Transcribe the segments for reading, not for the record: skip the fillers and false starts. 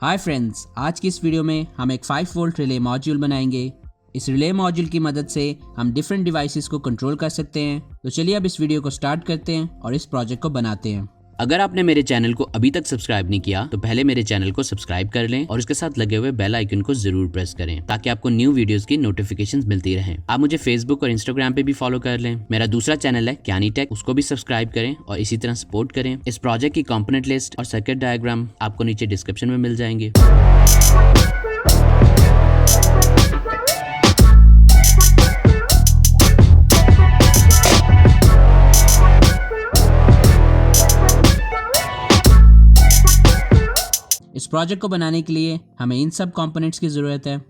Hi friends, आज की इस वीडियो में हम एक 5 वोल्ट रिले मॉड्यूल बनाएंगे। इस रिले मॉड्यूल की मदद से हम डिफरेंट डिवाइसेस को कंट्रोल कर सकते हैं। तो चलिए अब इस वीडियो को स्टार्ट करते हैं और इस प्रोजेक्ट को बनाते हैं। अगर आपने मेरे चैनल को अभी तक सब्सक्राइब नहीं किया तो पहले मेरे चैनल को सब्सक्राइब कर लें और उसके साथ लगे हुए बेल आइकन को जरूर प्रेस करें ताकि आपको न्यू वीडियोस की नोटिफिकेशंस मिलती रहें। आप मुझे फेसबुक और इंस्टाग्राम पे भी फॉलो कर लें। मेरा दूसरा चैनल है ज्ञानी टेक, उसको भी सब्सक्राइब करें और इसी तरह सपोर्ट करें। इस प्रोजेक्ट की कंपोनेंट लिस्ट और सर्किट डायग्राम आपको नीचे डिस्क्रिप्शन में मिल जाएंगे। इस प्रोजेक्ट को बनाने के लिए हमें इन सब कंपोनेंट्स की ज़रूरत है।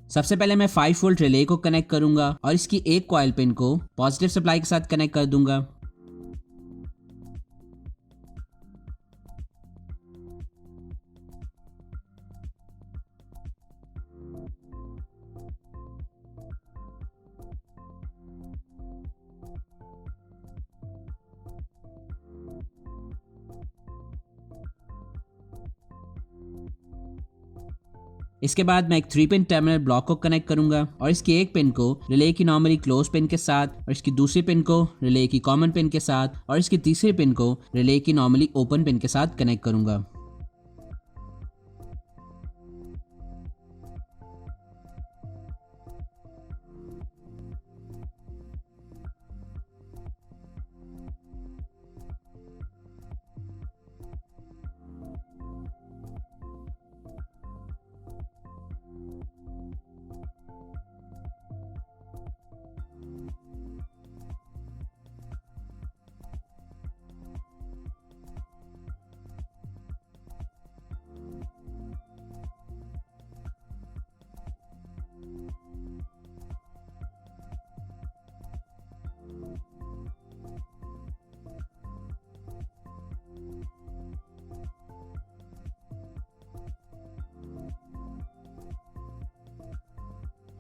सबसे पहले मैं 5 वोल्ट रिले को कनेक्ट करूंगा और इसकी एक कॉइल पिन को पॉजिटिव सप्लाई के साथ कनेक्ट कर दूंगा। इसके बाद मैं एक 3 पिन टर्मिनल ब्लॉक को कनेक्ट करूंगा और इसकी एक पिन को रिले की नॉर्मली क्लोज पिन के साथ और इसकी दूसरी पिन को रिले की कॉमन पिन के साथ और इसकी तीसरी पिन को रिले की नॉर्मली ओपन पिन के साथ कनेक्ट करूंगा।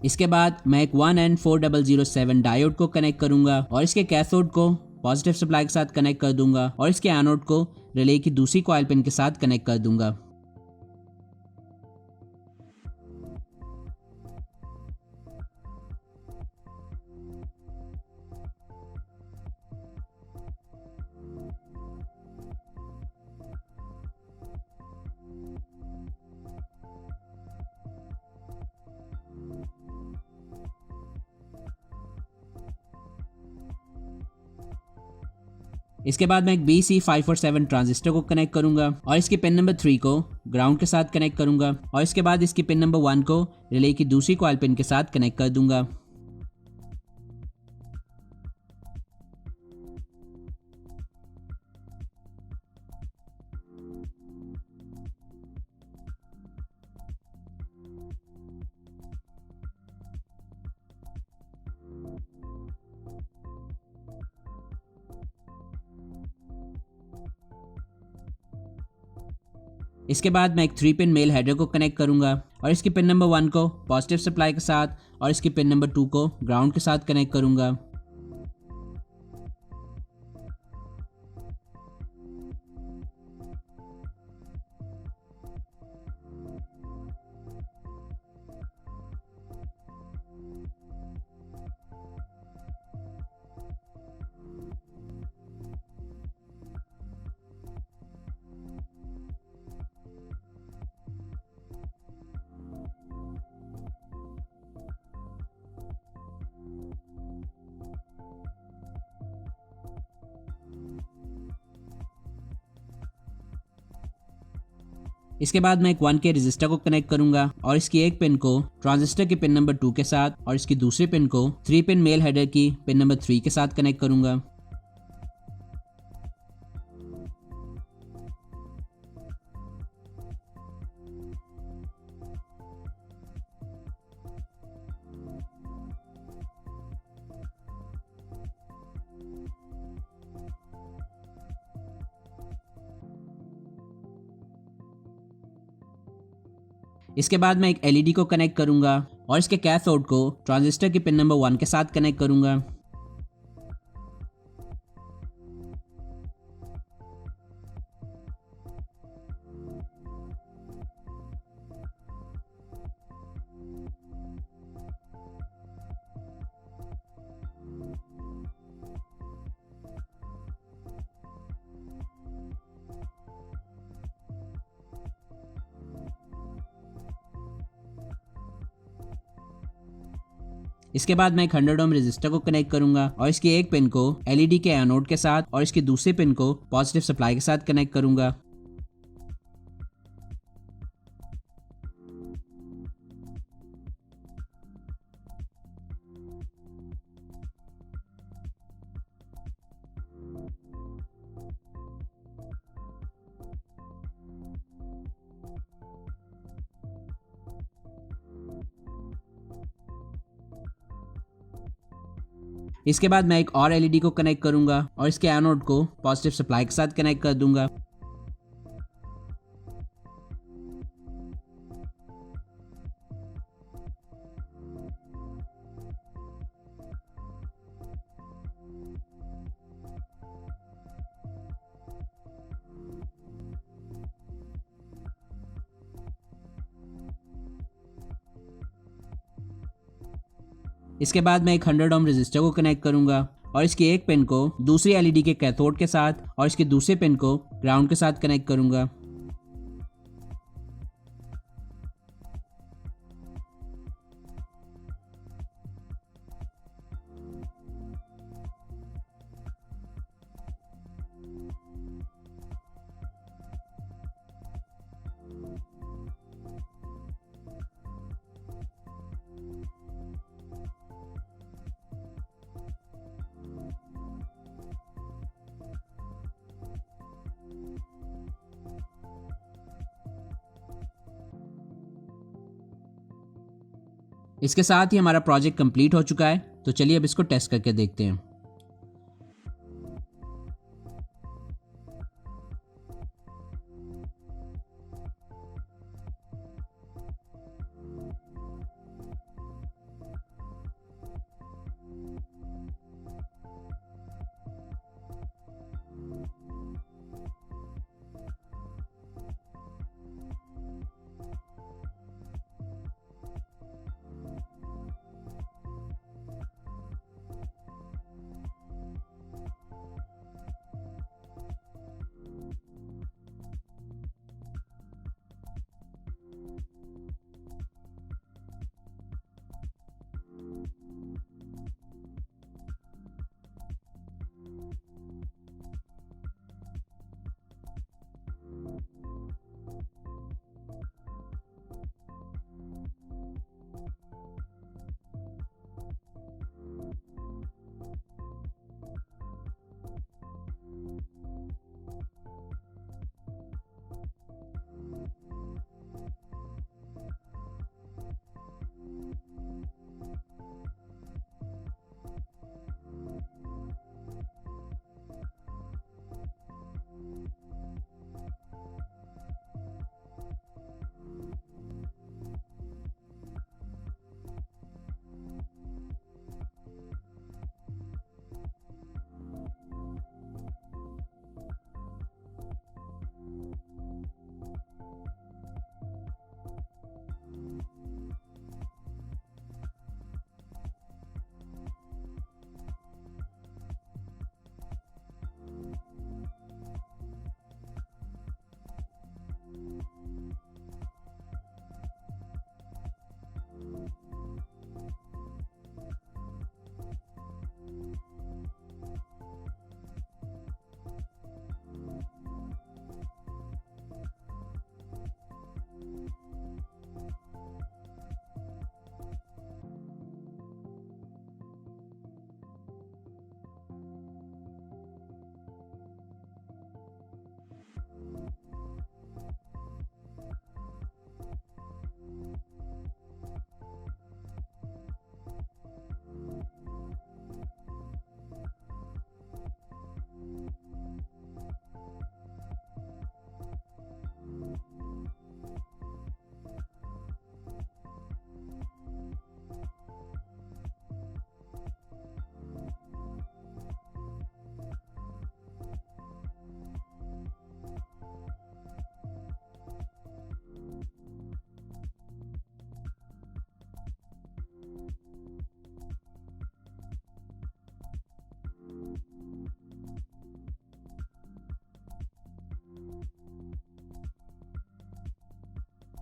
इसके बाद मैं एक 1N4007 डायोड को कनेक्ट करूंगा और इसके कैथोड को पॉजिटिव सप्लाई के साथ कनेक्ट कर दूंगा और इसके एनोड को रिले की दूसरी कॉइल पिन के साथ कनेक्ट कर दूंगा। इसके बाद मैं एक BC547 ट्रांजिस्टर को कनेक्ट करूंगा और इसके पिन नंबर 3 को ग्राउंड के साथ कनेक्ट करूंगा और इसके बाद इसकी पिन नंबर 1 को रिले की दूसरी कॉइल पिन के साथ कनेक्ट कर दूंगा। इसके बाद मैं एक 3 पिन मेल हेडर को कनेक्ट करूंगा और इसकी पिन नंबर 1 को पॉजिटिव सप्लाई के साथ और इसकी पिन नंबर 2 को ग्राउंड के साथ कनेक्ट करूंगा। इसके बाद मैं एक 1K रजिस्टर को कनेक्ट करूंगा और इसकी एक पिन को ट्रांजिस्टर के पिन नंबर 2 के साथ और इसकी दूसरी पिन को 3 पिन मेल हेडर की पिन नंबर 3 के साथ कनेक्ट करूंगा। इसके बाद मैं एक LED को कनेक्ट करूंगा और इसके कैथोड को ट्रांजिस्टर के पिन नंबर 1 के साथ कनेक्ट करूंगा। इसके बाद मैं एक 100 ओम रेजिस्टर को कनेक्ट करूंगा और इसकी एक पिन को LED के एनोड के साथ और इसकी दूसरी पिन को पॉजिटिव सप्लाई के साथ कनेक्ट करूंगा। इसके बाद मैं एक और LED को कनेक्ट करूंगा और इसके एनोड को पॉजिटिव सप्लाई के साथ कनेक्ट कर दूंगा। इसके बाद मैं एक 100 ओम रेजिस्टर को कनेक्ट करूंगा और इसकी एक पिन को दूसरी LED के कैथोड के साथ और इसकी दूसरी पिन को ग्राउंड के साथ कनेक्ट करूंगा। इसके साथ ही हमारा प्रोजेक्ट कंप्लीट हो चुका है, तो चलिए अब इसको टेस्ट करके देखते हैं।